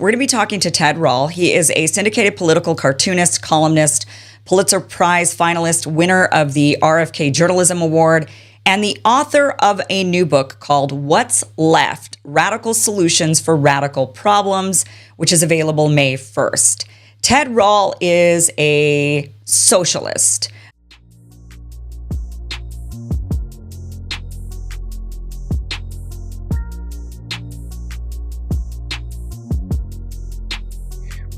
We're going to be talking to Ted Rall. He is a syndicated political cartoonist, columnist, Pulitzer Prize finalist, winner of the RFK Journalism Award, and the author of a new book called What's Left? Radical Solutions for Radical Problems, which is available May 1st. Ted Rall is a socialist.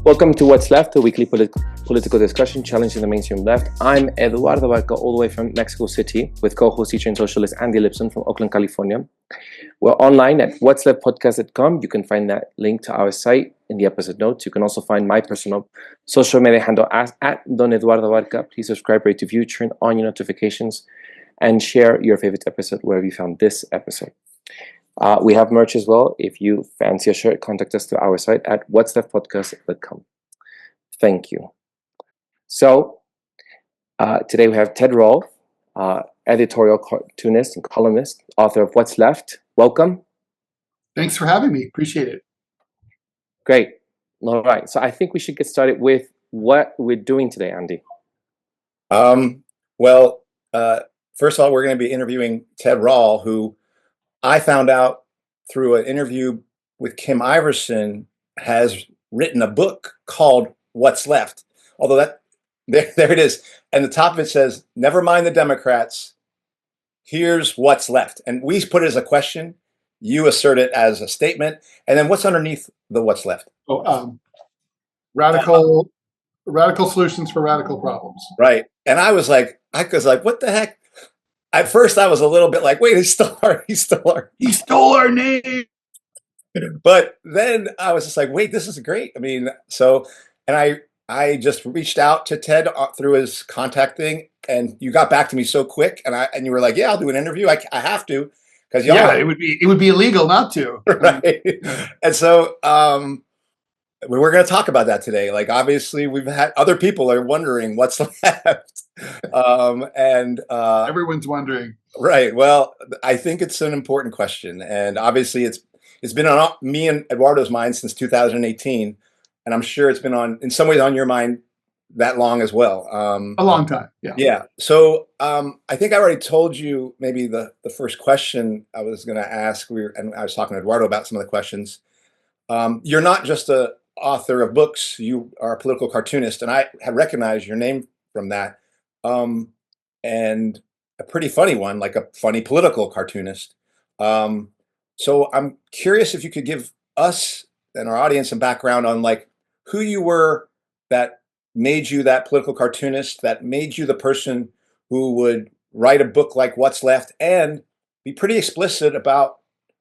Welcome to What's Left, a weekly political discussion challenging the mainstream left. I'm Eduardo all the way from Mexico City with co-host, teacher, and socialist Andy Lipson from Oakland, California. We're online at Whatsleftpodcast.com. You can find that link to our site in the episode notes. You can also find my personal social media handle at Don Eduardo Barca. Please subscribe, rate, review, turn on your notifications, and share your favorite episode wherever you found this episode. We have merch as well. If you fancy a shirt, contact us through our site at whatsleftpodcast.com. Thank you. So, today we have Ted Rall, editorial cartoonist and columnist, author of What's Left. Welcome. Thanks for having me. Appreciate it. Great. All right. So I think we should get started with what we're doing today, Andy. First of all, we're going to be interviewing Ted Rall, who I found out through an interview with Kim Iverson has written a book called What's Left. Although there it is. And the top of it says, never mind the Democrats, here's what's left. And we put it as a question. You assert it as a statement. And then what's underneath the what's left? Radical solutions for radical problems. Right. And I was like, what the heck? At first, I was a little bit like, wait, he stole our name. But then I was just like, wait, this is great. I mean, and I just reached out to Ted through his contact thing, and you got back to me so quick, and you were like, yeah, I'll do an interview. I have to, because it would be illegal not to. Right. And so we're going to talk about that today. Like, obviously, we've had other people are wondering what's left. Everyone's wondering. Right. Well, I think it's an important question. And obviously, it's been on me and Eduardo's mind since 2018. And I'm sure it's been in some ways on your mind that long as well. A long time. Yeah. Yeah. So I think I already told you maybe the first question I was going to ask. And I was talking to Eduardo about some of the questions. You're not just an author of books. You are a political cartoonist. And I have recognized your name from that. And a pretty funny one, like a funny political cartoonist. So I'm curious if you could give us and our audience some background on like who you were that made you that political cartoonist, that made you the person who would write a book like What's Left and be pretty explicit about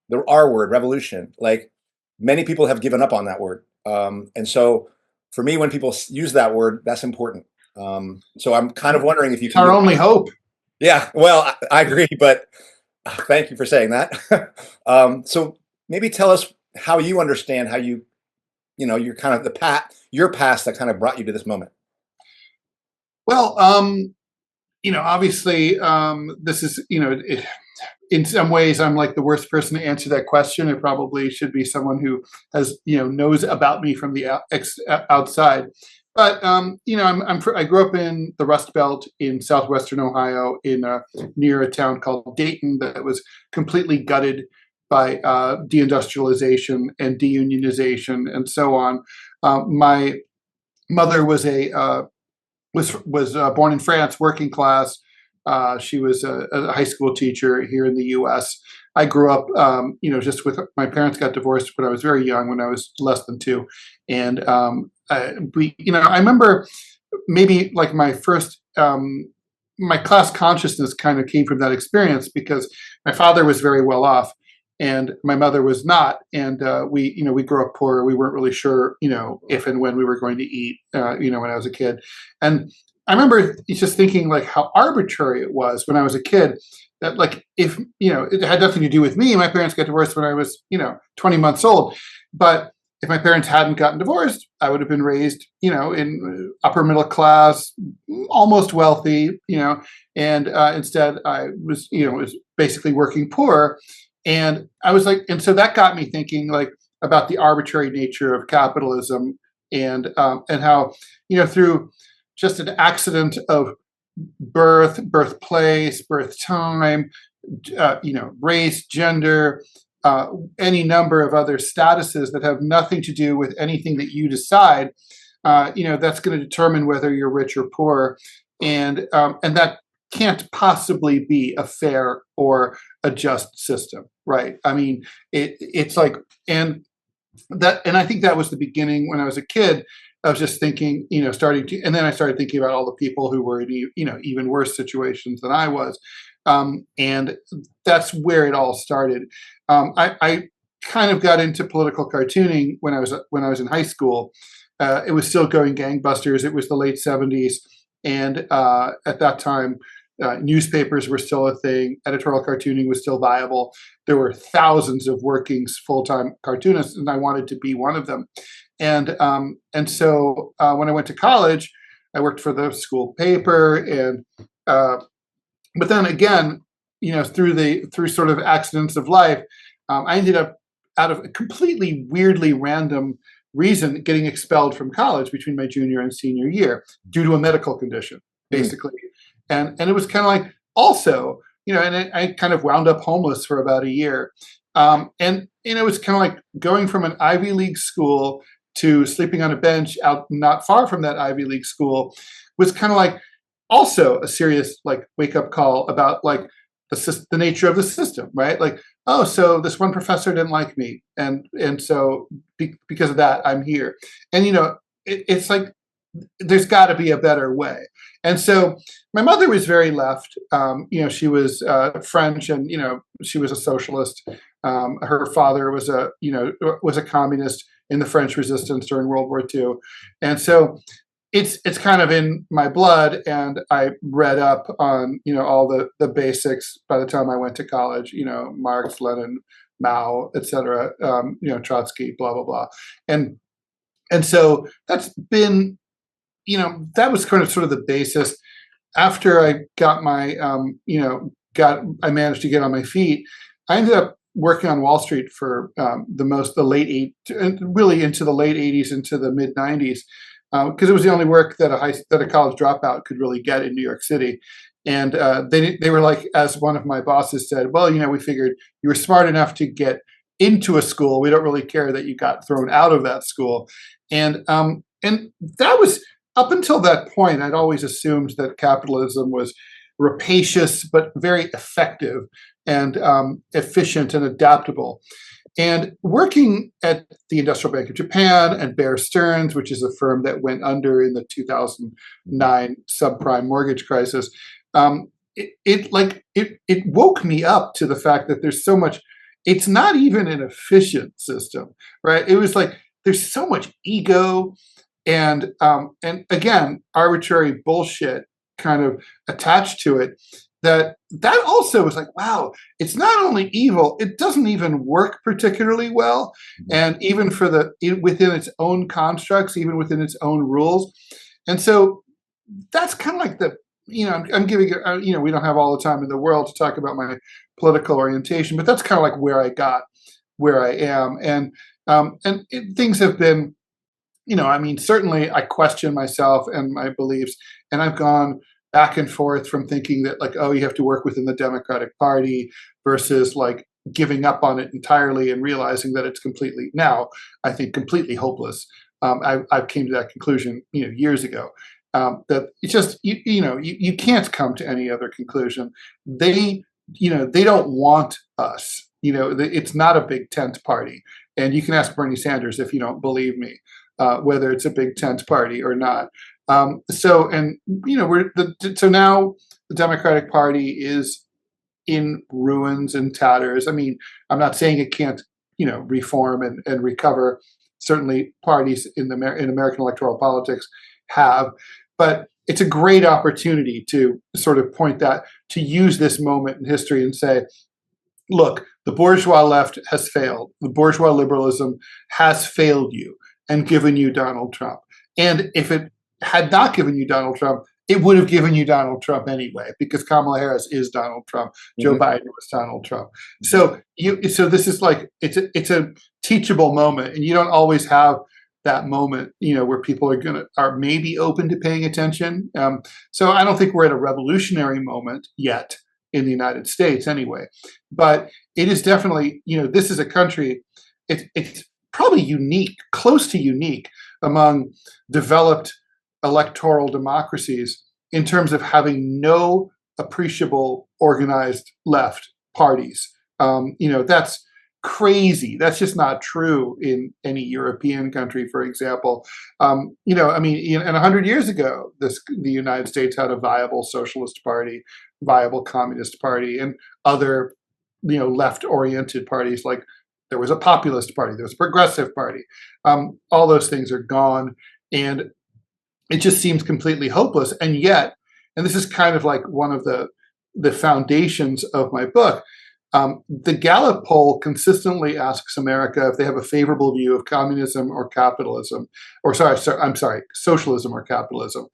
the R word, revolution. Like many people have given up on that word. And so for me, when people use that word, that's important. So I'm kind of wondering if you can. Our only hope. Yeah, well, I agree, but thank you for saying that. So maybe tell us how you understand how you're kind of your past that kind of brought you to this moment. Well, obviously, this is, in some ways, I'm like the worst person to answer that question. It probably should be someone who has, knows about me from the outside. But I grew up in the Rust Belt in southwestern Ohio, near a town called Dayton that was completely gutted by deindustrialization and deunionization and so on. My mother was born in France, working class. She was a high school teacher here in the U.S. I grew up, just with my parents got divorced when I was very young, when I was less than 2, and I remember maybe like my first, my class consciousness kind of came from that experience because my father was very well off and my mother was not. And we grew up poor. We weren't really sure, if and when we were going to eat, when I was a kid. And I remember just thinking like how arbitrary it was when I was a kid that like, if, it had nothing to do with me. My parents got divorced when I was, 20 months old. But if my parents hadn't gotten divorced, I would have been raised, in upper middle class, almost wealthy, and instead I was, was basically working poor. And I was like, and so that got me thinking like, about the arbitrary nature of capitalism and how, through just an accident of birthplace, birth time, race, gender, any number of other statuses that have nothing to do with anything that you decide, that's going to determine whether you're rich or poor, and that can't possibly be a fair or a just system, right? I mean, it's like, and I think that was the beginning when I was a kid. I was just thinking, and then I started thinking about all the people who were in, even worse situations than I was. And that's where it all started. I kind of got into political cartooning when I was in high school. It was still going gangbusters. It was the late 70s. And at that time, newspapers were still a thing. Editorial cartooning was still viable. There were thousands of working full-time cartoonists, and I wanted to be one of them. And so when I went to college, I worked for the school paper, and but then again, through sort of accidents of life, I ended up, out of a completely weirdly random reason, getting expelled from college between my junior and senior year due to a medical condition, basically. And it was kind of like, also, and I kind of wound up homeless for about a year. And it was kind of like going from an Ivy League school to sleeping on a bench out not far from that Ivy League school was kind of like also a serious like wake up call about like the nature of the system, right? Like, oh, so this one professor didn't like me, and so because of that, I'm here. And it's like there's got to be a better way. And so my mother was very left. She was French, and she was a socialist. Her father was a communist in the French Resistance during World War II, and so it's kind of in my blood. And I read up on all the basics by the time I went to college. Marx, Lenin, Mao, etc. Trotsky, blah blah blah, and so that's been that was kind of sort of the basis. After I got my I managed to get on my feet, I ended up working on Wall Street for the late really into the late 80s, into the mid 90s, because it was the only work that a college dropout could really get in New York City. And they were like, as one of my bosses said, well, we figured you were smart enough to get into a school. We don't really care that you got thrown out of that school. And that was, up until that point, I'd always assumed that capitalism was rapacious but very effective and efficient and adaptable. And working at the Industrial Bank of Japan and Bear Stearns, which is a firm that went under in the 2009 subprime mortgage crisis, it woke me up to the fact that there's so much. It's not even an efficient system, right? It was like there's so much ego and again, arbitrary bullshit kind of attached to it, that also was like, wow, it's not only evil, it doesn't even work particularly well. And even within its own constructs, even within its own rules. And so that's kind of like I'm giving it, we don't have all the time in the world to talk about my political orientation, but that's kind of like where I got where I am. And things have been, certainly I question myself and my beliefs, and I've gone back and forth from thinking that like, oh, you have to work within the Democratic Party versus like giving up on it entirely and realizing that it's completely hopeless. I came to that conclusion, years ago, that it's just, you can't come to any other conclusion. They don't want us. It's not a big tent party, and you can ask Bernie Sanders if you don't believe me, whether it's a big tent party or not. So now the Democratic Party is in ruins and tatters. I mean, I'm not saying it can't, reform and recover. Certainly, parties in American electoral politics have, but it's a great opportunity to sort of to use this moment in history and say, look, the bourgeois left has failed. The bourgeois liberalism has failed you and given you Donald Trump. And if it had not given you Donald Trump, it would have given you Donald Trump anyway, because Kamala Harris is Donald Trump. Joe Biden was Donald Trump. So this is like, it's a teachable moment, and you don't always have that moment, where people are maybe open to paying attention. So I don't think we're at a revolutionary moment yet in the United States anyway, but it is definitely, this is a country, it's probably unique, close to unique among developed electoral democracies in terms of having no appreciable organized left parties. That's crazy. That's just not true in any European country, for example. And 100 years ago, the United States had a viable socialist party, viable communist party, and other, left-oriented parties. Like there was a populist party, there was a progressive party. All those things are gone, and it just seems completely hopeless. And yet, and this is kind of like one of the foundations of my book, the Gallup poll consistently asks America if they have a favorable view of communism or capitalism, or socialism or capitalism.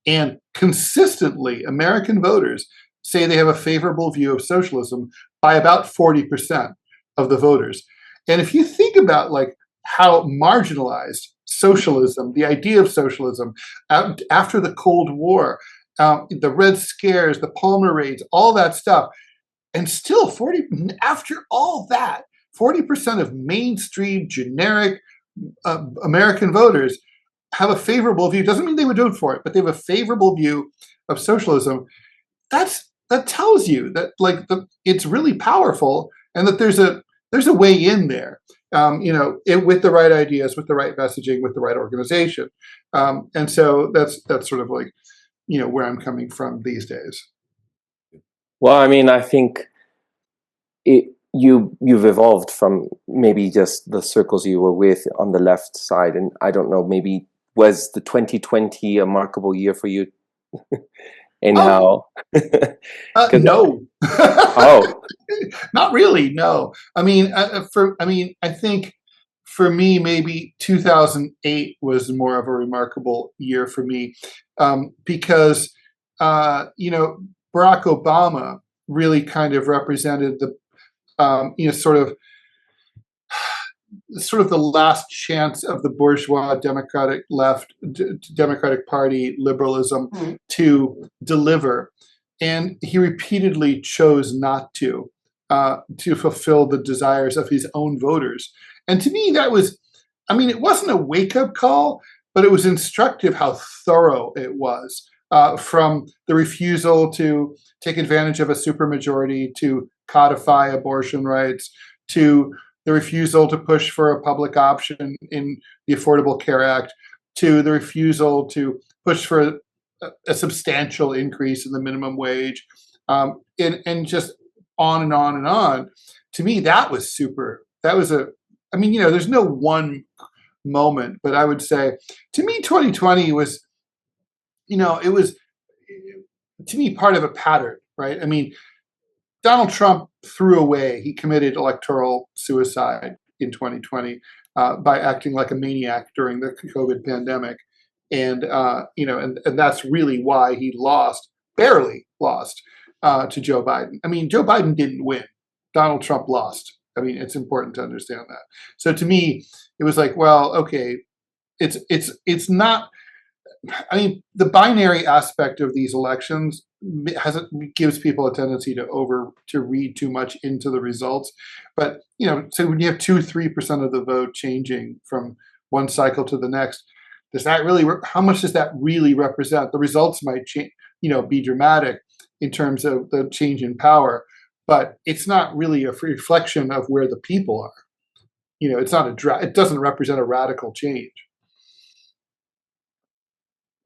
And consistently, American voters say they have a favorable view of socialism by about 40% of the voters. And if you think about like how marginalized socialism, the idea of socialism, after the Cold War, the Red Scares, the Palmer raids, all that stuff, and still after all that, 40% of mainstream generic American voters have a favorable view. Doesn't mean they would vote for it, but they have a favorable view of socialism. That tells you that it's really powerful, and that there's a way in there. With the right ideas, with the right messaging, with the right organization. And so that's sort of like, where I'm coming from these days. Well, I think you've evolved from maybe just the circles you were with on the left side, and I don't know, maybe was the 2020 a remarkable year for you? Anyhow, no. Oh, not really. No, I think for me, maybe 2008 was more of a remarkable year for me, because Barack Obama really kind of represented the sort of the last chance of the bourgeois Democratic left, Democratic Party liberalism to deliver. And he repeatedly chose not to fulfill the desires of his own voters. And to me, that was, it wasn't a wake-up call, but it was instructive how thorough it was, from the refusal to take advantage of a supermajority to codify abortion rights, to the refusal to push for a public option in the Affordable Care Act, to the refusal to push for a substantial increase in the minimum wage, and just on and on and on. To me, that was super. That was there's no one moment, but I would say, to me, 2020 was, it was, to me, part of a pattern, right? Donald Trump he committed electoral suicide in 2020 by acting like a maniac during the COVID pandemic. And, and that's really why he barely lost to Joe Biden. Joe Biden didn't win. Donald Trump lost. It's important to understand that. So to me, it was like, well, okay, it's not, the binary aspect of these elections gives people a tendency to read too much into the results. But, so when you have 2-3% of the vote changing from one cycle to the next, how much does that really represent? The results might change, be dramatic in terms of the change in power, but it's not really a reflection of where the people are. It doesn't represent a radical change.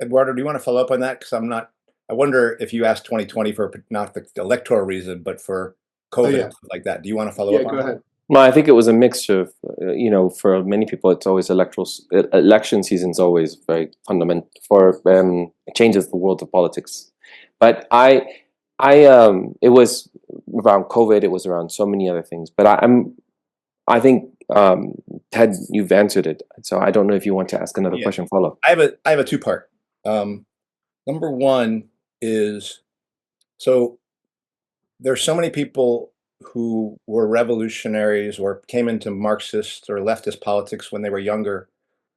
Eduardo, do you want to follow up on that? Because I wonder if you asked 2020 for not the electoral reason, but for COVID, stuff like that. Do you want to follow up on that? Go ahead. Well, I think it was a mixture of, for many people, it's always election season is always very fundamental it changes the world of politics. But it was around COVID, it was around so many other things. But I think, Ted, you've answered it. So I don't know if you want to ask another question follow-up. I have a two-part. Number one is, so there's so many people who were revolutionaries or came into Marxist or leftist politics when they were younger,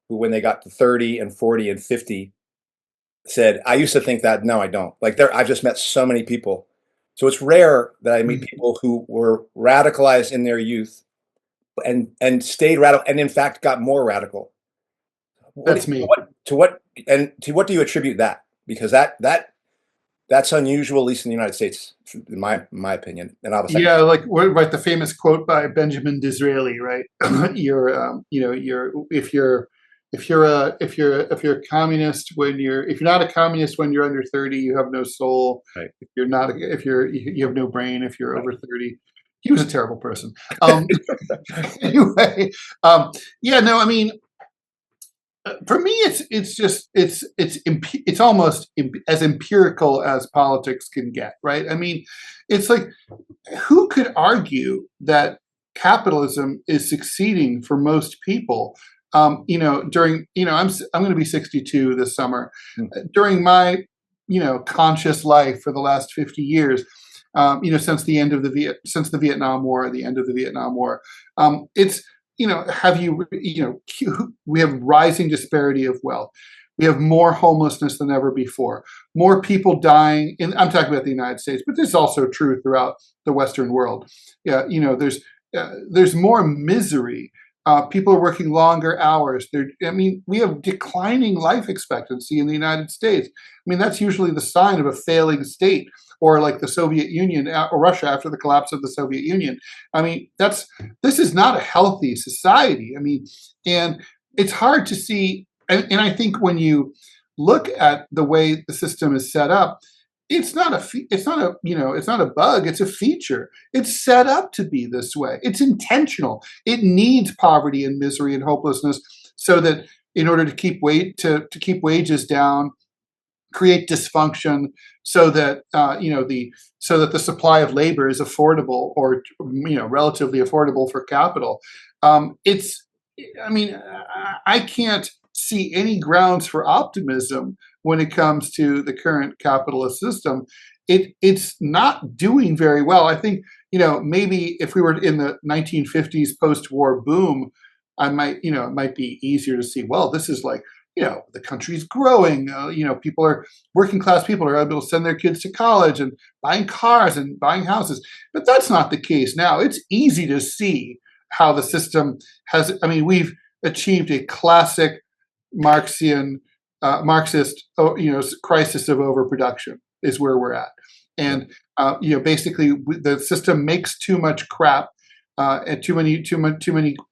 who when they got to 30 and 40 and 50 said, I used to think that, no, I don't. Like I've just met so many people. So it's rare that I meet people who were radicalized in their youth and stayed radical and in fact got more radical. That's me. To what do you attribute that? Because that's unusual, at least in the United States, in my opinion. And obviously, Yeah, like the famous quote by Benjamin Disraeli, right? If you're a communist if you're not a communist when you're under 30, you have no soul. right. If you're not, if you're you have no brain. If you're over 30, he was a terrible person. Anyway, yeah, no, I mean, for me, it's almost as empirical as politics can get, right? I mean, it's like, who could argue that capitalism is succeeding for most people? During I'm going to be 62 this summer. During my conscious life for the last 50 years, since the Vietnam War, the end of the Vietnam War, it's we have rising disparity of wealth. We have more homelessness than ever before. More people dying. I'm talking about the United States, but this is also true throughout the Western world. Yeah, there's more misery. People are working longer hours. We have declining life expectancy in the United States. I mean, that's usually the sign of a failing state, or like the Soviet Union or Russia after the collapse of the Soviet Union. I mean, this is not a healthy society. I mean, and it's hard to see. And I think when you look at the way the system is set up, it's not a bug. It's a feature. It's set up to be this way. It's intentional. It needs poverty and misery and hopelessness so that in order to keep wages down, create dysfunction, so that the supply of labor is affordable, or relatively affordable for capital. I can't see any grounds for optimism when it comes to the current capitalist system. It's not doing very well. I think maybe if we were in the 1950s post-war boom, it might be easier to see, well, this is like, the country's growing. Working class people are able to send their kids to college and buying cars and buying houses. But that's not the case now. It's easy to see how the system has. I mean, we've achieved a classic Marxist, crisis of overproduction is where we're at. And basically, the system makes too much crap and too many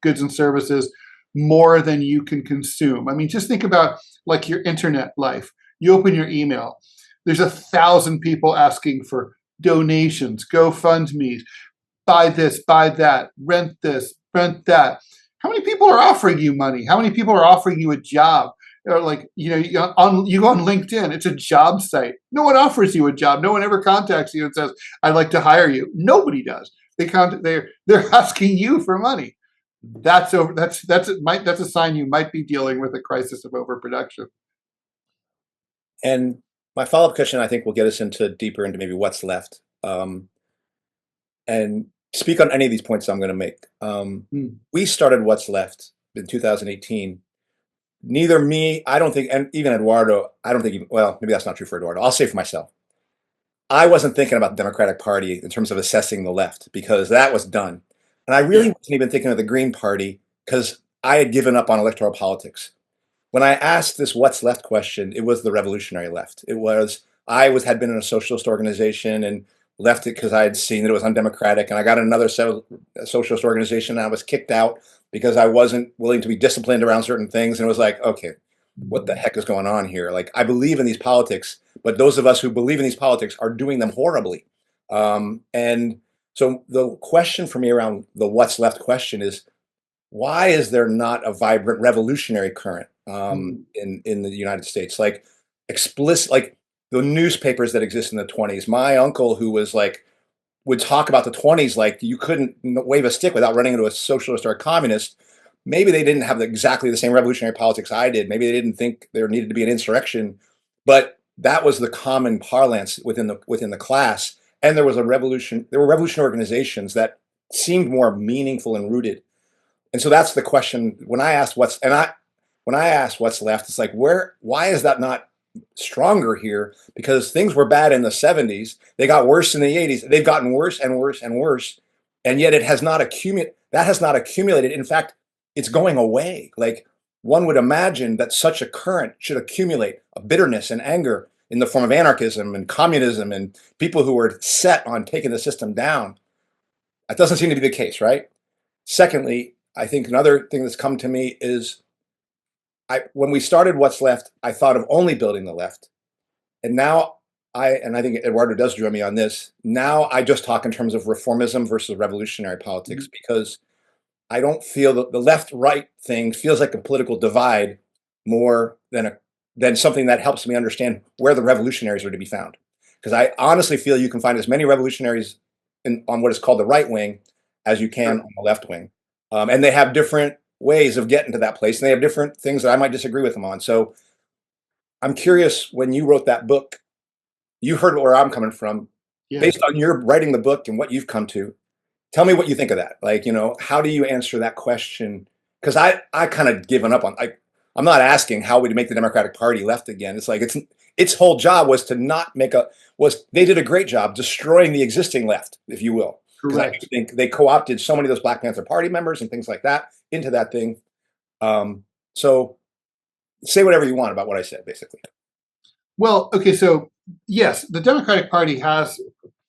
goods and services, more than you can consume. I mean, just think about like your internet life. You open your email, there's 1,000 people asking for donations, GoFundMes, buy this, buy that, rent this, rent that. How many people are offering you money? How many people are offering you a job? Or like, you go on LinkedIn, it's a job site. No one offers you a job. No one ever contacts you and says, I'd like to hire you. Nobody does. They're asking you for money. That's a sign you might be dealing with a crisis of overproduction. And my follow-up question, I think, will get us deeper into maybe what's left, and speak on any of these points I'm going to make. We started What's Left in 2018. Neither me, I don't think, and even Eduardo, I don't think. Well, maybe that's not true for Eduardo. I'll say for myself, I wasn't thinking about the Democratic Party in terms of assessing the left, because that was done. And I really wasn't even thinking of the Green Party, because I had given up on electoral politics. When I asked this what's left question, it was the revolutionary left. Had been in a socialist organization and left it because I had seen that it was undemocratic. And I got another socialist organization and I was kicked out because I wasn't willing to be disciplined around certain things. And it was like, okay, what the heck is going on here? Like, I believe in these politics, but those of us who believe in these politics are doing them horribly. And so the question for me around the what's left question is, why is there not a vibrant revolutionary current in the United States? Like like the newspapers that exist in the 20s. My uncle, who was like, would talk about the 20s like you couldn't wave a stick without running into a socialist or a communist. Maybe they didn't have exactly the same revolutionary politics I did. Maybe they didn't think there needed to be an insurrection, but that was the common parlance within the class. And there was a revolution. There were revolution organizations that seemed more meaningful and rooted. And so that's the question. When I asked what's left, it's like, why is that not stronger here? Because things were bad in the 70s. They got worse in the 80s. They've gotten worse and worse and worse. And yet that has not accumulated. In fact, it's going away. Like, one would imagine that such a current should accumulate, a bitterness and anger in the form of anarchism and communism and people who are set on taking the system down. That doesn't seem to be the case, right? Secondly, I think another thing that's come to me is when we started What's Left, I thought of only building the left. And now I think Eduardo does join me on this. Now I just talk in terms of reformism versus revolutionary politics, because I don't feel that the left-right thing feels like a political divide more than something that helps me understand where the revolutionaries are to be found. Because I honestly feel you can find as many revolutionaries on what is called the right wing as you can on the left wing. And they have different ways of getting to that place, and they have different things that I might disagree with them on. So I'm curious, when you wrote that book, you heard where I'm coming from. Yeah. Based on your writing the book and what you've come to, tell me what you think of that. Like, how do you answer that question? Because I kind of given up on, I'm not asking how we make the Democratic Party left again. It's like its whole job was to not they did a great job destroying the existing left, if you will. Correct. I think they co-opted so many of those Black Panther Party members and things like that into that thing. So say whatever you want about what I said, basically. Well, okay, so yes, the Democratic Party has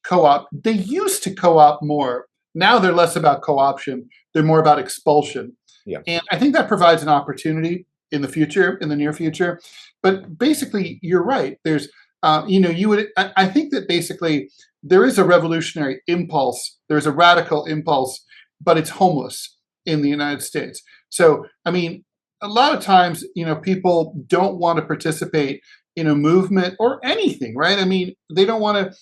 co-op. They used to co-op more. Now they're less about co-option. They're more about expulsion. Yeah. And I think that provides an opportunity in the near future. But basically, you're right. There's, I think that basically there is a revolutionary impulse. There's a radical impulse, but it's homeless in the United States. So, I mean, a lot of times, people don't want to participate in a movement or anything, right? I mean, they don't want to.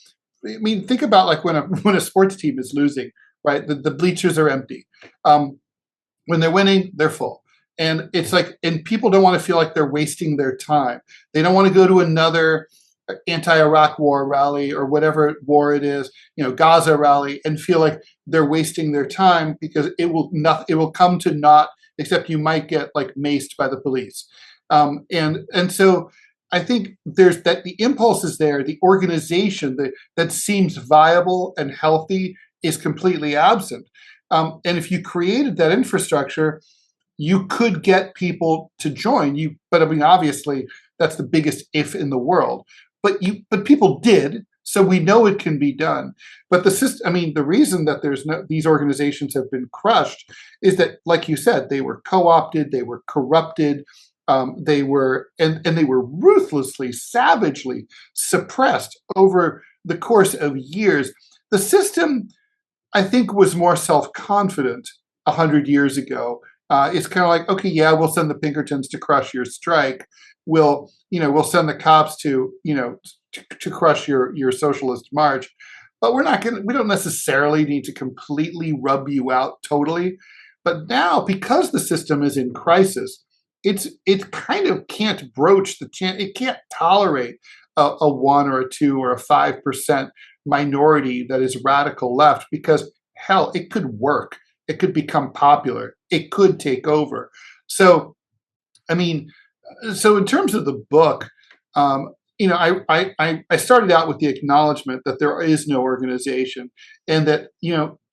Think about like when a sports team is losing, right? The bleachers are empty. When they're winning, they're full. And it's like, and people don't want to feel like they're wasting their time. They don't want to go to another anti-Iraq war rally or whatever war it is, Gaza rally, and feel like they're wasting their time, because it will come to naught, except you might get like maced by the police. And so I think there's that the impulse is there, the organization that seems viable and healthy is completely absent. And if you created that infrastructure, you could get people to join you. But I mean, obviously, that's the biggest if in the world. But people did, so we know it can be done. But the system, I mean, the reason that these organizations have been crushed is that, like you said, they were co-opted, they were corrupted, they were ruthlessly, savagely suppressed over the course of years. The system, I think, was more self-confident 100 years ago. It's kind of like, okay, yeah, we'll send the Pinkertons to crush your strike. We'll send the cops to crush your socialist march, but we don't necessarily need to completely rub you out totally. But now, because the system is in crisis, it kind of can't broach the chance. It can't tolerate a 1 or a 2 or a 5% minority that is radical left, because hell, it could work. It could become popular. It could take over. So, I mean, so in terms of the book, I started out with the acknowledgement that there is no organization, and that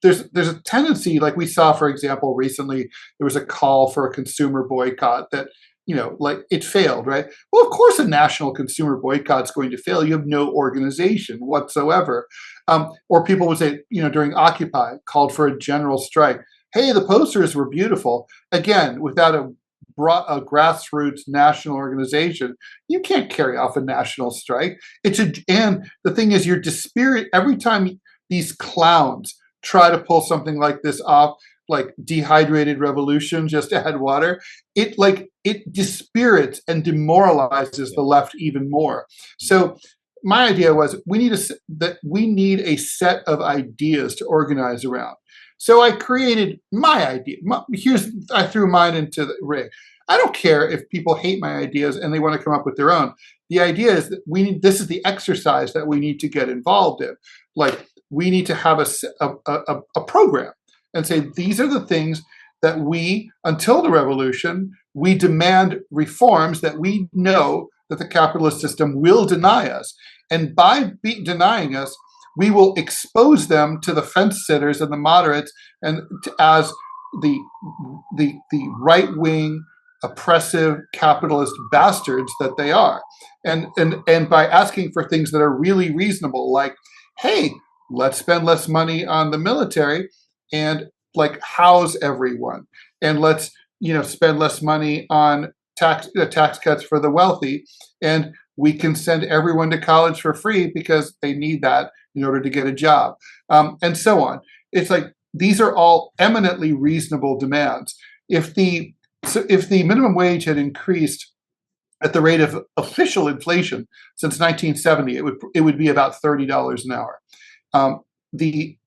there's a tendency, like we saw, for example, recently there was a call for a consumer boycott that like it failed, right? Well, of course, a national consumer boycott is going to fail. You have no organization whatsoever. Or people would say, during Occupy, called for a general strike. Hey, the posters were beautiful. Again, without a grassroots national organization, you can't carry off a national strike. And the thing is, you're dispirit every time these clowns try to pull something like this off, like dehydrated revolution, just to add water. It dispirits and demoralizes the left even more. So my idea was we need a set of ideas to organize around. So I created my idea. I threw mine into the ring. I don't care if people hate my ideas and they want to come up with their own. The idea is that this is the exercise that we need to get involved in. Like, we need to have a program and say, these are the things that we, until the revolution, we demand reforms that we know that the capitalist system will deny us. And by denying us, we will expose them to the fence sitters and the moderates, and as the right-wing, oppressive, capitalist bastards that they are. And by asking for things that are really reasonable, like, hey, let's spend less money on the military and like house everyone, and let's spend less money on tax cuts for the wealthy, and we can send everyone to college for free because they need that in order to get a job, and so on. It's like, these are all eminently reasonable demands. If the minimum wage had increased at the rate of official inflation since 1970, it would be about $30 an hour. The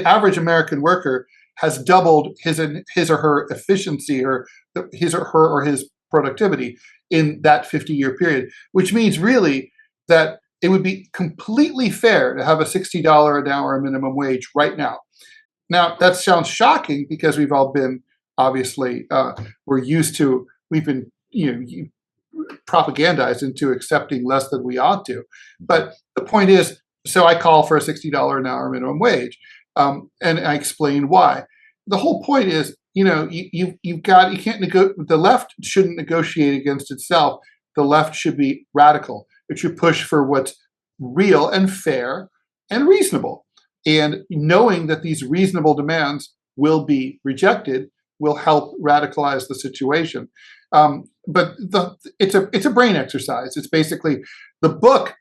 average American worker has doubled his or her efficiency, or his productivity in that 50-year period, which means really that it would be completely fair to have a $60 an hour minimum wage right now. Now, that sounds shocking because we've all been, obviously, we've been propagandized into accepting less than we ought to. But the point is, so I call for a $60 an hour minimum wage, and I explain why. The whole point is, you can't the left shouldn't negotiate against itself. The left should be radical. It should push for what's real and fair and reasonable. And knowing that these reasonable demands will be rejected will help radicalize the situation. But it's a brain exercise. It's basically the book.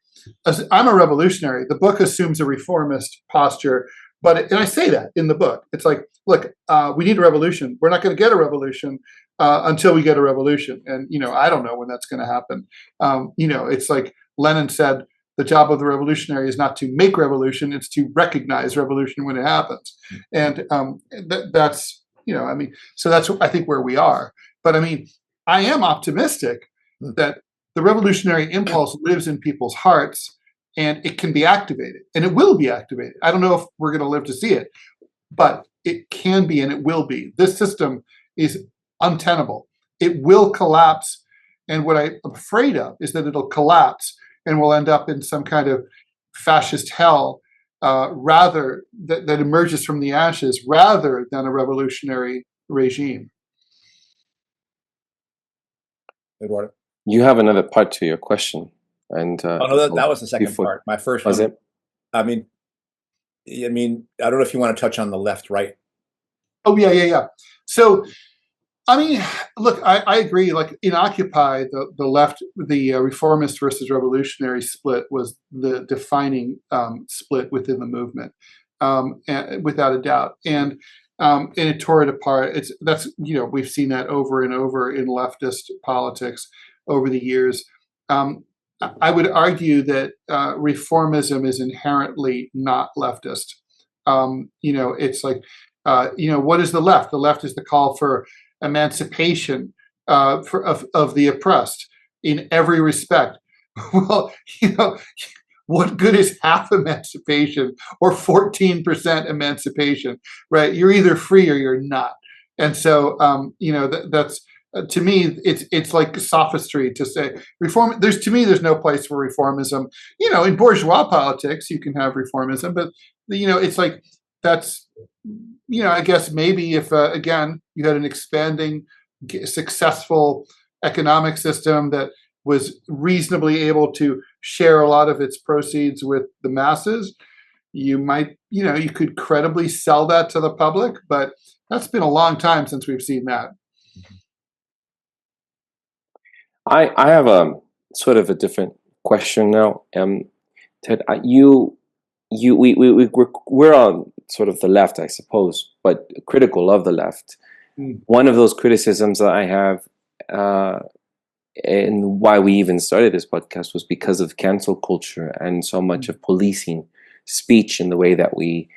I'm a revolutionary. The book assumes a reformist posture, and I say that in the book. It's like, look, we need a revolution. We're not going to get a revolution until we get a revolution, and I don't know when that's going to happen. It's like Lenin said, the job of the revolutionary is not to make revolution; it's to recognize revolution when it happens. And that's so that's I think where we are. But I am optimistic that the revolutionary impulse lives in people's hearts, and it can be activated, and it will be activated. I don't know if we're going to live to see it, but it can be, and it will be. This system is untenable. It will collapse, and what I'm afraid of is that it'll collapse, and we'll end up in some kind of fascist hell, rather that emerges from the ashes, rather than a revolutionary regime. Eduardo? You have another part to your question, and oh no, that was the second part. My first one. Was it? I don't know if you want to touch on the left-right. Oh yeah. So, look, I agree. Like in Occupy, the left, the reformist versus revolutionary split was the defining split within the movement, and, without a doubt. And it tore it apart. We've seen that over and over in leftist politics over the years. I would argue that reformism is inherently not leftist. It's like, what is the left? The left is the call for emancipation of the oppressed in every respect. Well, what good is half emancipation or 14% emancipation, right? You're either free or you're not. And so, that's to me, it's like sophistry to say reform. There's no place for reformism. In bourgeois politics, you can have reformism, but it's like that's. I guess maybe if again you had an expanding, successful economic system that was reasonably able to share a lot of its proceeds with the masses, you might, you could credibly sell that to the public, but that's been a long time since we've seen that. I have a sort of a different question now. Ted, we're on sort of the left, I suppose, but critical of the left. One of those criticisms that I have, and why we even started this podcast, was because of cancel culture and so much of policing speech in the way that we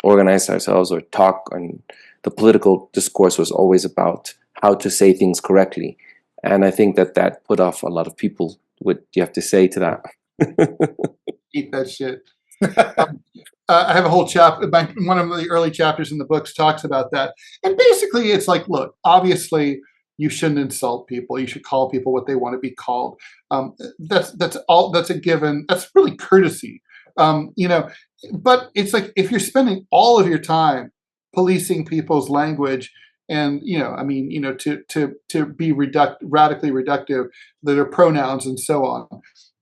organize ourselves or talk. And the political discourse was always about how to say things correctly. And I think that put off a lot of people. What do you have to say to that? Eat that shit. I have a whole chapter. One of the early chapters in the books talks about that, and basically, it's like, look, obviously, you shouldn't insult people. You should call people what they want to be called. That's all. That's a given. That's really courtesy. But it's like, if you're spending all of your time policing people's language, and to be radically reductive, their pronouns and so on,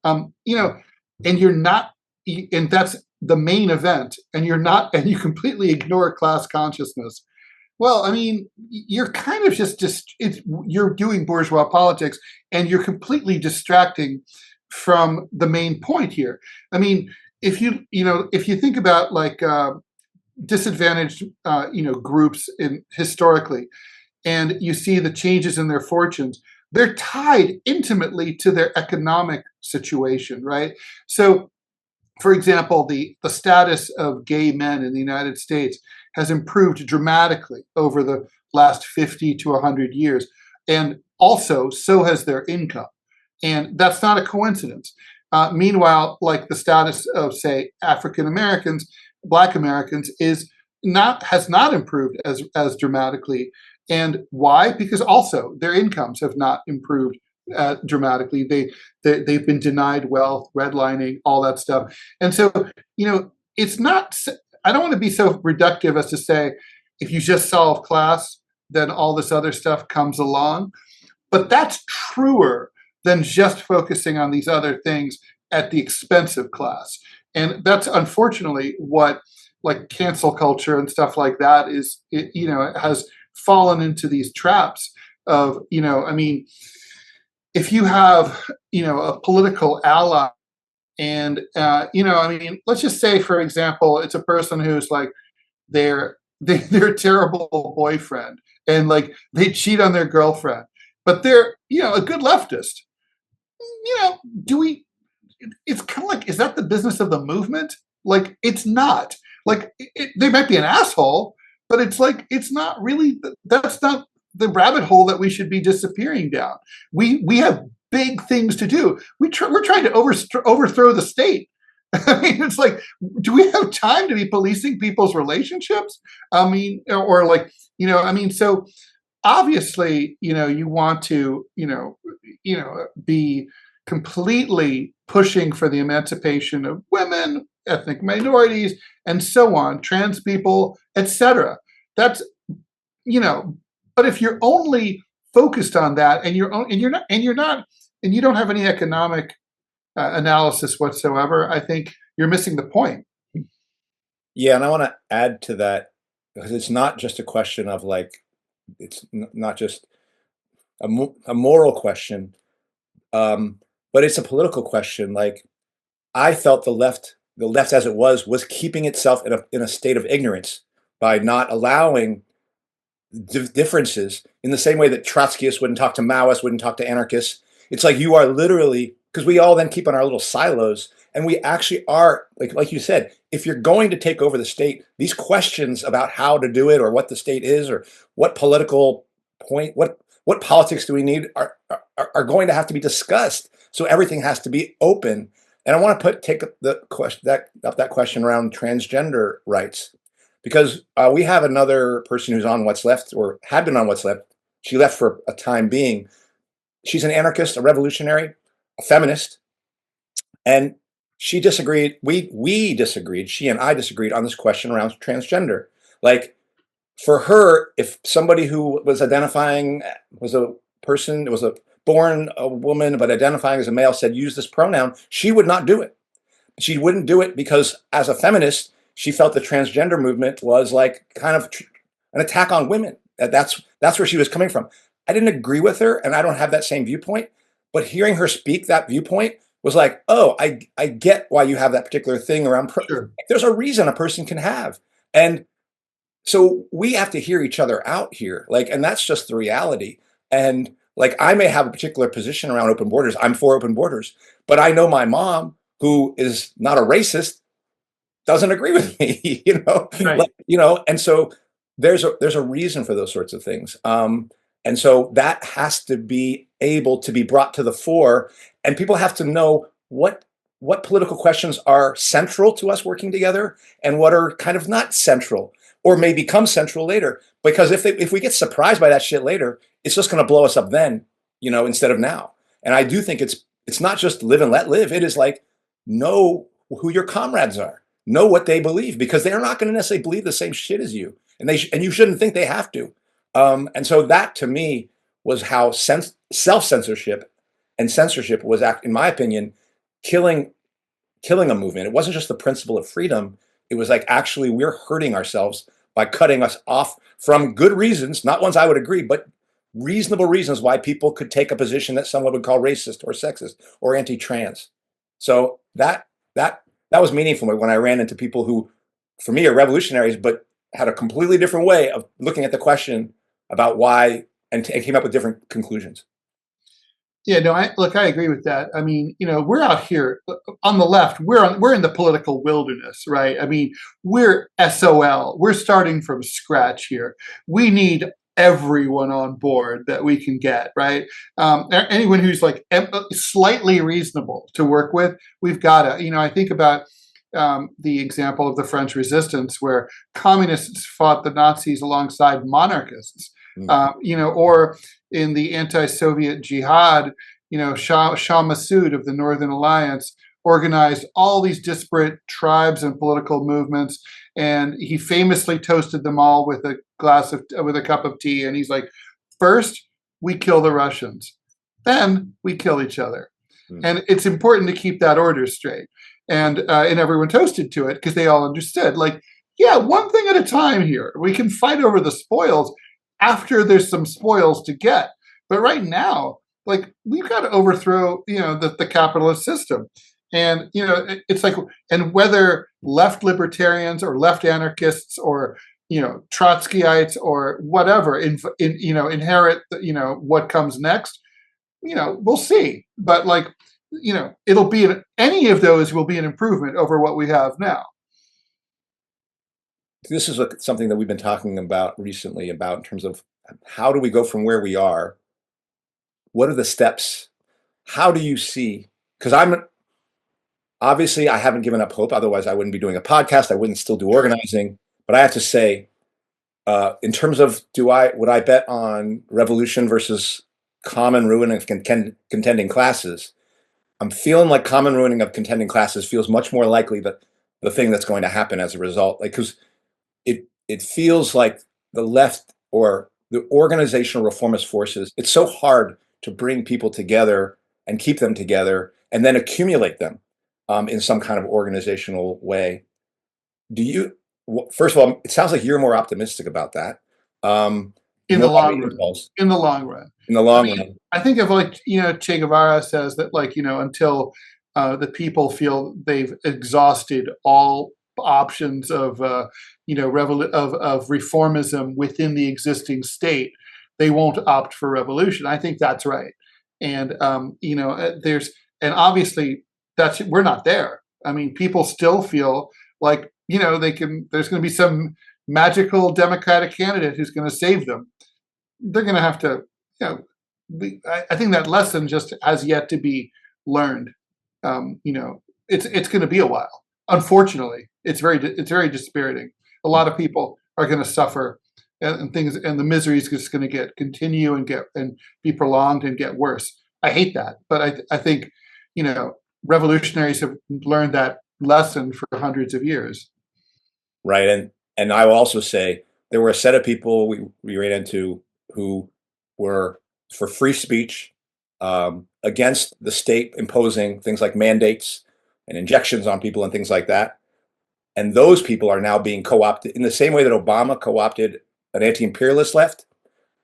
and you're not, and that's the main event, and you completely ignore class consciousness. Well, I mean, you're kind of you're doing bourgeois politics, and you're completely distracting from the main point here. I mean, if you think about like disadvantaged groups historically, and you see the changes in their fortunes, they're tied intimately to their economic situation, right? So, for example, the status of gay men in the United States has improved dramatically over the last 50 to 100 years. And also, so has their income. And that's not a coincidence. Meanwhile, like the status of, say, African Americans, Black Americans has not improved as dramatically. And why? Because also their incomes have not improved dramatically. They've been denied wealth, redlining, all that stuff. And so, it's not. I don't want to be so reductive as to say, if you just solve class, then all this other stuff comes along. But that's truer than just focusing on these other things at the expense of class. And that's unfortunately what, like, cancel culture and stuff like that is. It has fallen into these traps of, if you have, a political ally, and let's just say, for example, it's a person who's like, they're a terrible boyfriend, and like they cheat on their girlfriend, but they're a good leftist. It's kind of like, is that the business of the movement? Like, it's not. Like, they might be an asshole, but it's like, it's not really. That's not the rabbit hole that we should be disappearing down. We have big things to do. We're trying to overthrow the state. I mean, it's like, do we have time to be policing people's relationships? I mean, or like, so obviously, you want to, be completely pushing for the emancipation of women, ethnic minorities, and so on, trans people, etc. That's, but if you're only focused on that, and you don't have any economic analysis whatsoever, I think you're missing the point. Yeah, and I want to add to that, because it's not just a question of like, it's not just a moral question, but it's a political question. Like, I felt the left as it was keeping itself in a state of ignorance by not allowing differences, in the same way that Trotskyists wouldn't talk to Maoists, wouldn't talk to anarchists. It's like, you are literally, because we all then keep in our little silos, and we actually are, like you said, if you're going to take over the state, these questions about how to do it, or what the state is, or what political point, what politics do we need, are going to have to be discussed. So everything has to be open. And I want to take the question that question around transgender rights, because we have another person who's on What's Left, or had been on What's Left. She left for a time being. She's an anarchist, a revolutionary, a feminist, and she disagreed. We disagreed. She and I disagreed on this question around transgender. Like, for her, if somebody who was identifying was a person, it was born a woman but identifying as a male, said use this pronoun, she would not do it. She wouldn't do it because, as a feminist, she felt the transgender movement was like kind of an attack on women. That's where she was coming from. I didn't agree with her, and I don't have that same viewpoint. But hearing her speak that viewpoint was like, oh, I get why you have that particular thing around. Sure. There's a reason a person can have, and so we have to hear each other out here. Like, and that's just the reality. And like, I may have a particular position around open borders. I'm for open borders, but I know my mom, who is not a racist, doesn't agree with me. Right. And so there's a reason for those sorts of things. And so that has to be able to be brought to the fore, and people have to know what political questions are central to us working together and what are kind of not central or may become central later. Because if we get surprised by that shit later, it's just going to blow us up then, instead of now. And I do think it's not just live and let live. It is like, know who your comrades are, know what they believe, because they're not going to necessarily believe the same shit as you, and and you shouldn't think they have to. And so that to me was how self-censorship and censorship was, in my opinion, killing a movement. It wasn't just the principle of freedom. It was like, actually, we're hurting ourselves by cutting us off from good reasons, not ones I would agree, but reasonable reasons why people could take a position that someone would call racist or sexist or anti-trans. So that was meaningful when I ran into people who, for me, are revolutionaries, but had a completely different way of looking at the question about why, and came up with different conclusions. Yeah, no, I agree with that. I mean, we're out here on the left. We're in the political wilderness, right? I mean, we're SOL. We're starting from scratch here. We need everyone on board that we can get, right? Anyone who's like slightly reasonable to work with, we've got to. I think about the example of the French Resistance, where communists fought the Nazis alongside monarchists. Or in the anti-Soviet jihad, Shah Massoud of the Northern Alliance organized all these disparate tribes and political movements, and he famously toasted them all with a cup of tea. And he's like, first we kill the Russians, then we kill each other. And it's important to keep that order straight. And everyone toasted to it because they all understood, like, yeah, one thing at a time here. We can fight over the spoils after there's some spoils to get. But right now, like, we've got to overthrow, the capitalist system. And, it's like, and whether left libertarians or left anarchists or, Trotskyites or whatever, inherit, what comes next, we'll see. But like, it'll be, any of those will be an improvement over what we have now. This is something that we've been talking about recently, about in terms of how do we go from where we are? What are the steps? How do you see? Because obviously I haven't given up hope. Otherwise I wouldn't be doing a podcast. I wouldn't still do organizing. But I have to say, in terms of would I bet on revolution versus common ruin of contending classes? I'm feeling like common ruining of contending classes feels much more likely that the thing that's going to happen as a result. Like, because it feels like the left or the organizational reformist forces, it's so hard to bring people together and keep them together and then accumulate them in some kind of organizational way. First of all, it sounds like you're more optimistic about that. In the long run. In the long run. In the long run. I think of, like, Che Guevara says that, like, until the people feel they've exhausted all options of of reformism within the existing state, they won't opt for revolution. I think that's right. And and obviously we're not there. I mean, people still feel like, there's going to be some magical democratic candidate who's going to save them. They're going to have to, I think that lesson just has yet to be learned. It's going to be a while. Unfortunately, it's very dispiriting. A lot of people are going to suffer, and the misery is just going to continue and be prolonged and get worse. I hate that, but I think, revolutionaries have learned that lesson for hundreds of years. Right, and I will also say there were a set of people we ran into who were for free speech, against the state imposing things like mandates and injections on people and things like that. And those people are now being co-opted in the same way that Obama co-opted an anti-imperialist left.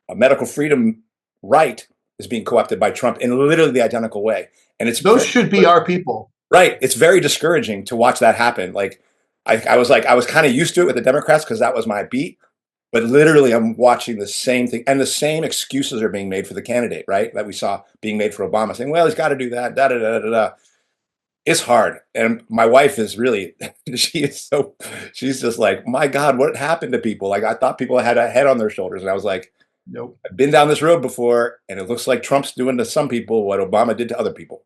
A medical freedom right is being co-opted by Trump in literally the identical way. And those should be our people. Right. It's very discouraging to watch that happen. Like, I was kind of used to it with the Democrats because that was my beat. But literally, I'm watching the same thing, and the same excuses are being made for the candidate, right? That we saw being made for Obama, saying, "Well, he's got to do that." Da da da da da. It's hard, and my wife is really, she's just like, "My God, what happened to people?" Like, I thought people had a head on their shoulders, and I was like, Nope. I've been down this road before, and it looks like Trump's doing to some people what Obama did to other people.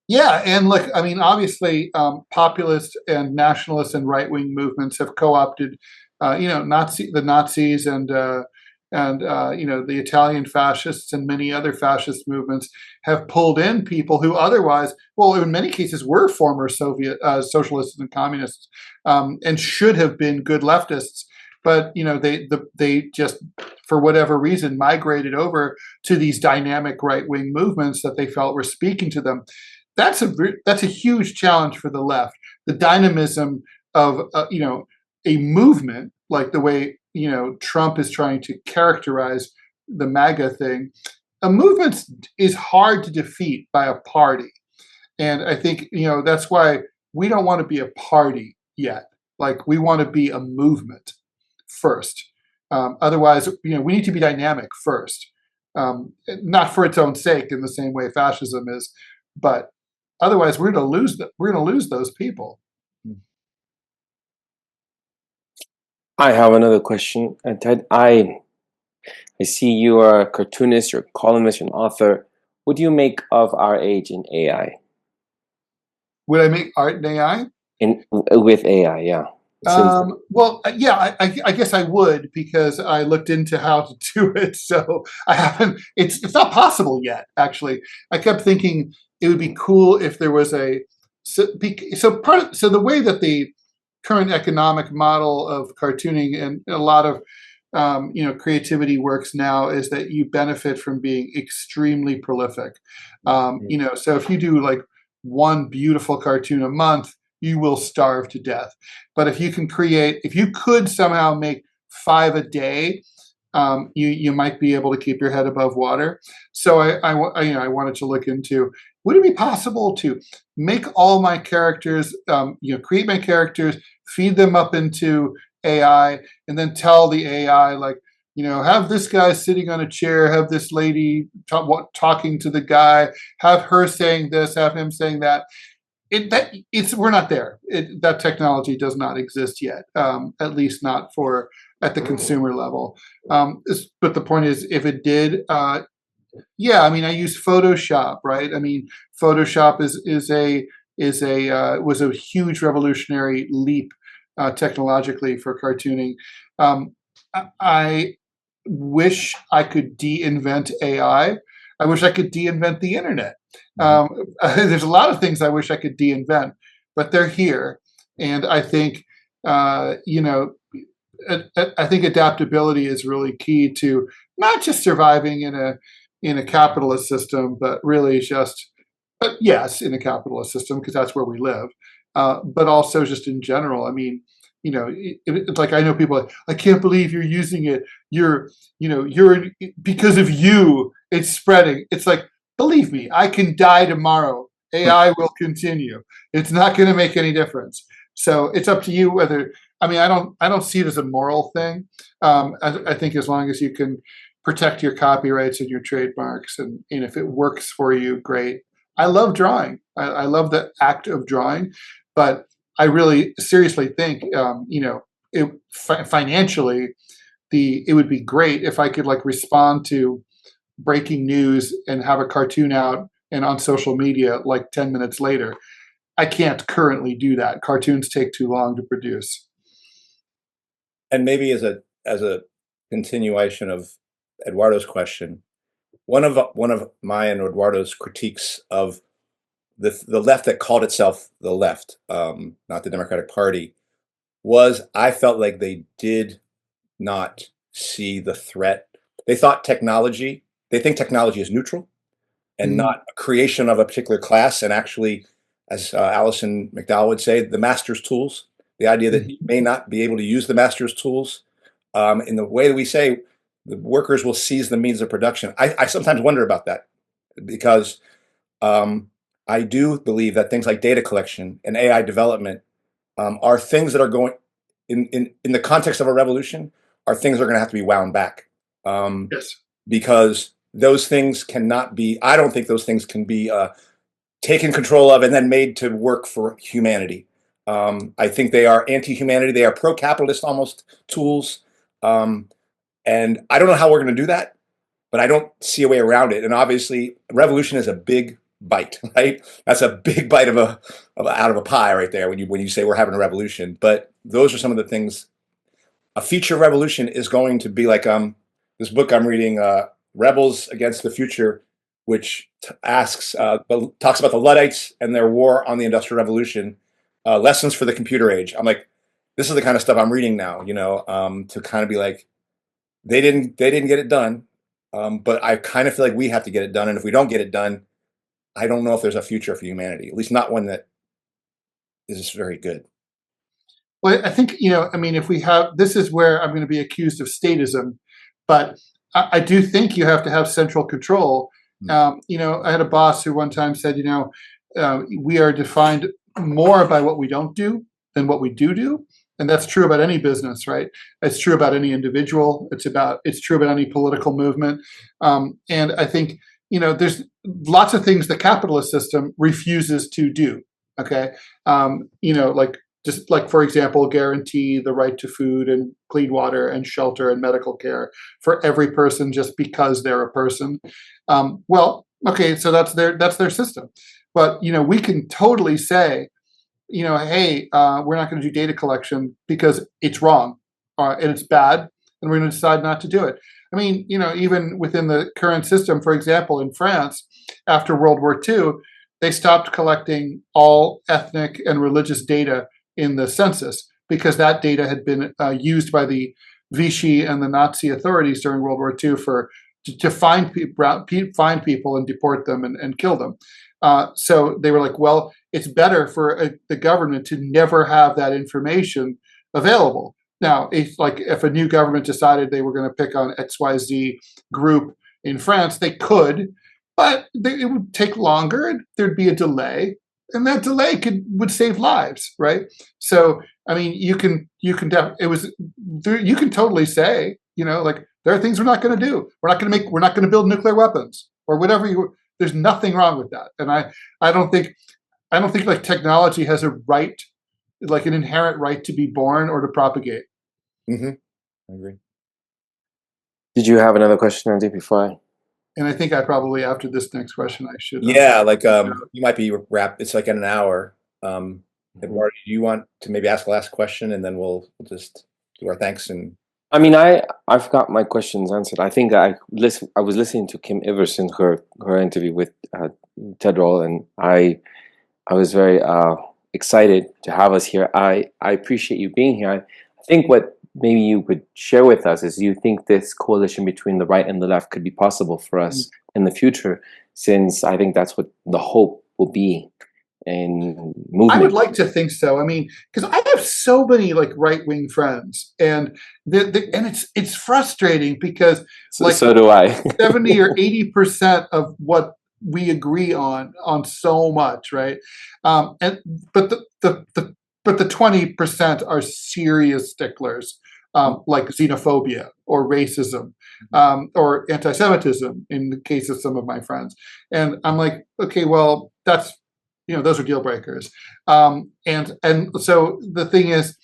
Yeah, and look, I mean, obviously, populist and nationalist and right-wing movements have co-opted, the Nazis and the Italian fascists and many other fascist movements have pulled in people who otherwise, well, in many cases, were former Soviet socialists and communists, and should have been good leftists, but they just, for whatever reason, migrated over to these dynamic right-wing movements that they felt were speaking to them. That's a huge challenge for the left. The dynamism of a movement like the way Trump is trying to characterize the MAGA thing. A movement is hard to defeat by a party, and I think that's why we don't want to be a party yet. Like, we want to be a movement first. Otherwise, we need to be dynamic first, not for its own sake in the same way fascism is, but otherwise we're going to lose we're going to lose those people. I have another question. Ted, I see you are a cartoonist, you're a columnist, you're an author. What do you make of our age in AI? Would I make art in AI? With AI, yeah. Well, yeah, I guess I would, because I looked into how to do it. So I haven't. It's not possible yet. Actually, I kept thinking it would be cool if there was so the way that the current economic model of cartooning and a lot of creativity works now is that you benefit from being extremely prolific. So if you do like one beautiful cartoon a month, you will starve to death. But if you could somehow make 5 a day, you might be able to keep your head above water. So I wanted to look into, would it be possible to make all my characters, create my characters, feed them up into AI, and then tell the AI, like, have this guy sitting on a chair, have this lady talking to the guy, have her saying this, have him saying that. We're not there. That technology does not exist yet, at least not at the consumer level. But the point is, if it did, I use Photoshop, right? I mean, Photoshop was a huge revolutionary leap technologically for cartooning. I wish I could de-invent AI. I wish I could de-invent the internet. There's a lot of things I wish I could de-invent, but they're here, and I think I think adaptability is really key to not just surviving in a capitalist system, but really yes, in a capitalist system, because that's where we live, but also just in general. I mean, it's like, I know people, I can't believe you're using it. You're because of you, it's spreading. It's like, believe me, I can die tomorrow. AI will continue. It's not going to make any difference. So it's up to you whether. I mean, I don't see it as a moral thing. I think as long as you can protect your copyrights and your trademarks, and if it works for you, great. I love drawing. I love the act of drawing, but I really seriously think, financially, it would be great if I could respond to breaking news and have a cartoon out and on social media 10 minutes later. I can't currently do that. Cartoons take too long to produce. And maybe as a continuation of Eduardo's question, one of my and Eduardo's critiques of the left that called itself the left, not the Democratic Party, was I felt like they did not see the threat. They think technology is neutral and not a creation of a particular class, and actually, as Alison McDowell would say, the master's tools. The idea that you may not be able to use the master's tools in the way that we say the workers will seize the means of production. I sometimes wonder about that, because I do believe that things like data collection and AI development are things that are going, in the context of a revolution, are things that are going to have to be wound back. Yes. Because those things cannot be, I don't think those things can be taken control of and then made to work for humanity. I think they are anti-humanity. They are pro-capitalist almost tools. And I don't know how we're going to do that, but I don't see a way around it. And obviously, revolution is a big bite, right? That's a big bite out of a pie right there when you say we're having a revolution. But those are some of the things. A future revolution is going to be like this book I'm reading, Rebels Against the Future, which talks about the Luddites and their war on the Industrial Revolution, lessons for the computer age. I'm like, this is the kind of stuff I'm reading now, to kind of be like, they didn't get it done, but I kind of feel like we have to get it done, and if we don't get it done, I don't know if there's a future for humanity, at least not one that is very good. Well, I think, I mean, if we have, this is where I'm going to be accused of statism, but I do think you have to have central control. I had a boss who one time said, we are defined more by what we don't do than what we do. And that's true about any business, right? It's true about any individual. It's true about any political movement. And I think, there's lots of things the capitalist system refuses to do. Okay. Just like, for example, guarantee the right to food and clean water and shelter and medical care for every person just because they're a person. Well, okay, so that's their system. But we can totally say, hey, we're not going to do data collection because it's wrong and it's bad, and we're going to decide not to do it. I mean, even within the current system, for example, in France, after World War II, they stopped collecting all ethnic and religious data in the census because that data had been used by the Vichy and the Nazi authorities during World War II to find people and deport them and kill them. So they were like, well, it's better for the government to never have that information available. Now, if a new government decided they were going to pick on XYZ group in France, they could, but it would take longer. There'd be a delay. And that delay would save lives, right? So, I mean, you can totally say, there are things we're not going to do. We're not going to build nuclear weapons or whatever. There's nothing wrong with that. And I don't think like technology has a right, like an inherent right to be born or to propagate. Mm-hmm. I agree. Did you have another question, Andy, before And I think probably after this next question, I should. Yeah, you might be wrapped. It's like in an hour. Eduardo, do you want to maybe ask the last question, and then we'll just do our thanks? And I mean, I've got my questions answered. I think I was listening to Kim Iverson, her interview with Ted Rall, and I was very excited to have us here. I appreciate you being here. I think what maybe you could share with us is, you think this coalition between the right and the left could be possible for us in the future, since I think that's what the hope will be in movement. I would like to think so. I mean, because I have so many like right-wing friends, and it's frustrating because so do I. 70 or 80% of what we agree on so much, right? But the 20% are serious sticklers, like xenophobia or racism, or anti-Semitism in the case of some of my friends. And I'm like, okay, well, that's, those are deal breakers. And so the thing is,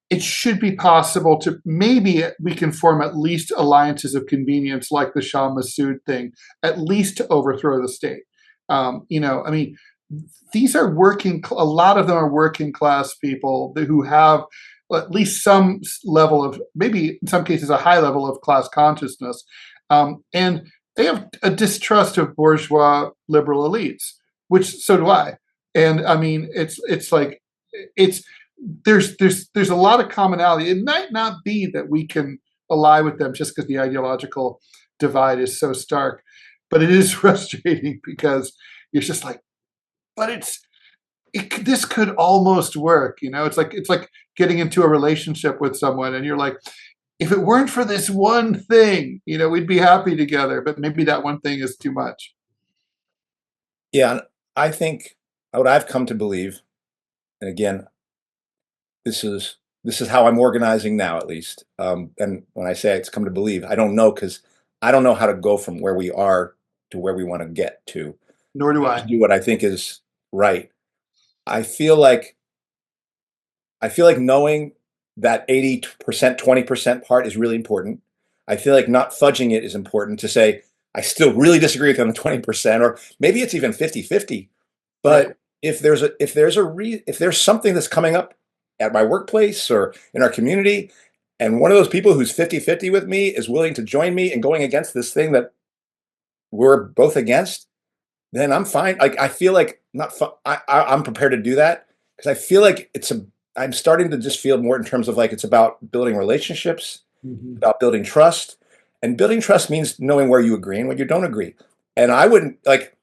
it should be possible to, maybe we can form at least alliances of convenience, like the Shah Massoud thing, at least to overthrow the state. I mean, these are a lot of them are working class people who have at least some level of, maybe in some cases, a high level of class consciousness. And they have a distrust of bourgeois liberal elites, which so do I. And I mean, there's a lot of commonality. It might not be that we can ally with them just because the ideological divide is so stark, but it is frustrating because you're just like, but this could almost work. It's like getting into a relationship with someone and you're like, if it weren't for this one thing, we'd be happy together, but maybe that one thing is too much. Yeah, I think what I've come to believe, and again, this is how I'm organizing now, at least. And when I say it's come to believe, I don't know, because I don't know how to go from where we are to where we want to get to. Nor do I. Do what I think is right. I feel like knowing that 80%, 20% part is really important. I feel like not fudging it is important to say, I still really disagree with you on the 20%, or maybe it's even 50-50. But Right. if there's something that's coming up at my workplace or in our community, and one of those people who's 50-50 with me is willing to join me in going against this thing that we're both against, then I'm fine. Like, I feel like I'm prepared to do that, because I feel like I'm starting to just feel more in terms of like, it's about building relationships, Mhm. about building trust. And building trust means knowing where you agree and where you don't agree. And I wouldn't like,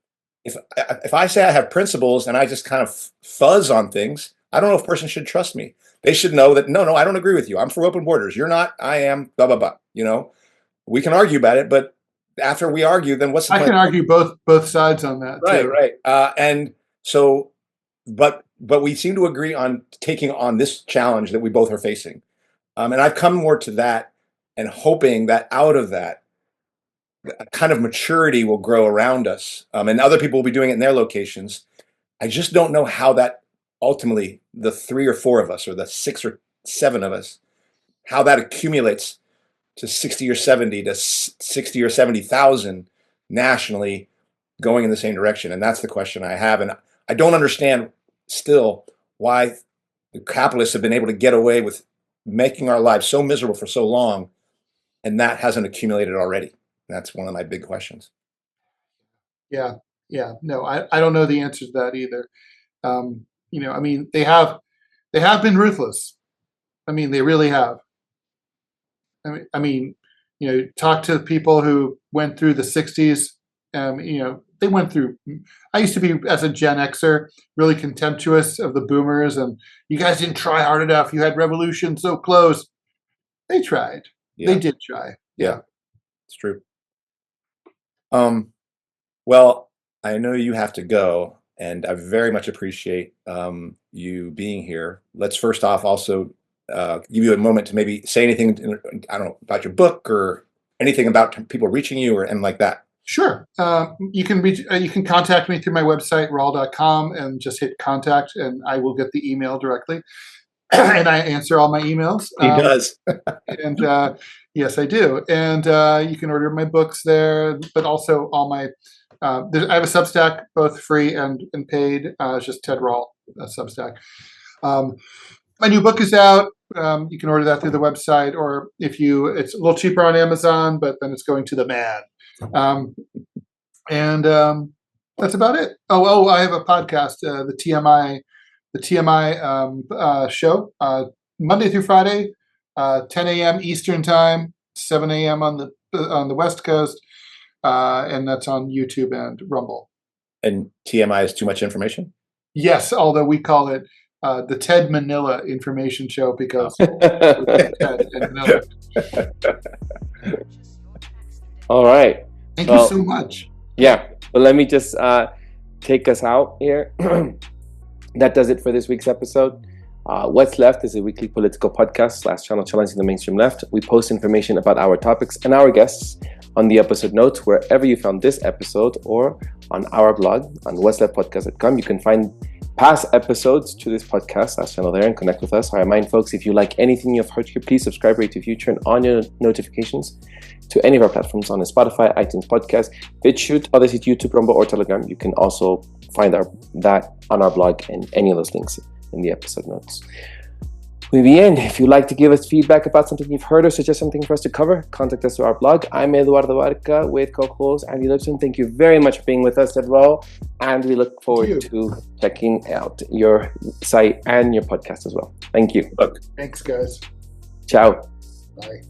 if I say I have principles and I just kind of fuzz on things, I don't know if a person should trust me. They should know that, no, I don't agree with you. I'm for open borders. You're not, I am, blah, blah, blah. You know, we can argue about it, but after we argue, then what's the I point? can argue both sides on that Right, too. right. And so, but we seem to agree on taking on this challenge that we both are facing. And I've come more to that and hoping that out of that, a kind of maturity will grow around us, and other people will be doing it in their locations. I just don't know how that ultimately, the 3 or 4 of us, or the 6 or 7 of us, how that accumulates to 60 or 70 to 60 or 70,000 nationally going in the same direction. And that's the question I have. And I don't understand still why the capitalists have been able to get away with making our lives so miserable for so long, and that hasn't accumulated already. That's one of my big questions. Yeah. Yeah. No, I don't know the answer to that either. I mean, they have been ruthless. I mean, they really have. I mean, talk to people who went through the '60s. They went through. I used to be, as a Gen Xer, really contemptuous of the boomers, and you guys didn't try hard enough. You had revolution so close. They tried. They Yeah, did try. yeah, it's true. Well, I know you have to go, and I very much appreciate you being here. Let's first off also give you a moment to maybe say anything, I don't know, about your book or anything about people reaching you or anything like that. Sure. You can contact me through my website, rall.com, and just hit contact, and I will get the email directly. And I answer all my emails. He does. And yes, I do. And you can order my books there, but also all my. I have a Substack, both free and paid. It's just Ted Rall Substack. My new book is out. You can order that through the website, or it's a little cheaper on Amazon, but then it's going to the man. And that's about it. Oh, I have a podcast, the TMI show, Monday through Friday, 10 a.m. Eastern time, 7 a.m. on the West Coast, and that's on YouTube and Rumble. And TMI is too much information? Yes, although we call it the Ted Manila Information Show because Ted and Manila. All right. Thank you so much. Yeah. Well, let me just take us out here. That does it for this week's episode. What's Left is a weekly political podcast / channel challenging the mainstream left. We post information about our topics and our guests on the episode notes wherever you found this episode, or on our blog on whatsleftpodcast.com. You can find past episodes to this podcast / channel there and connect with us. I remind folks, if you like anything you've heard here, please subscribe, rate, review, turn on your notifications to any of our platforms on Spotify, iTunes Podcast, BitChute, Odyssey, YouTube, Rumble, or Telegram. You can also find that on our blog and any of those links in the episode notes. With the end, if you'd like to give us feedback about something you've heard or suggest something for us to cover, contact us through our blog. I'm Eduardo Barca with co-host Andy Lipson. Thank you very much for being with us as well, and we look forward to checking out your site and your podcast as well. Thank you. Thanks, guys. Ciao. Bye.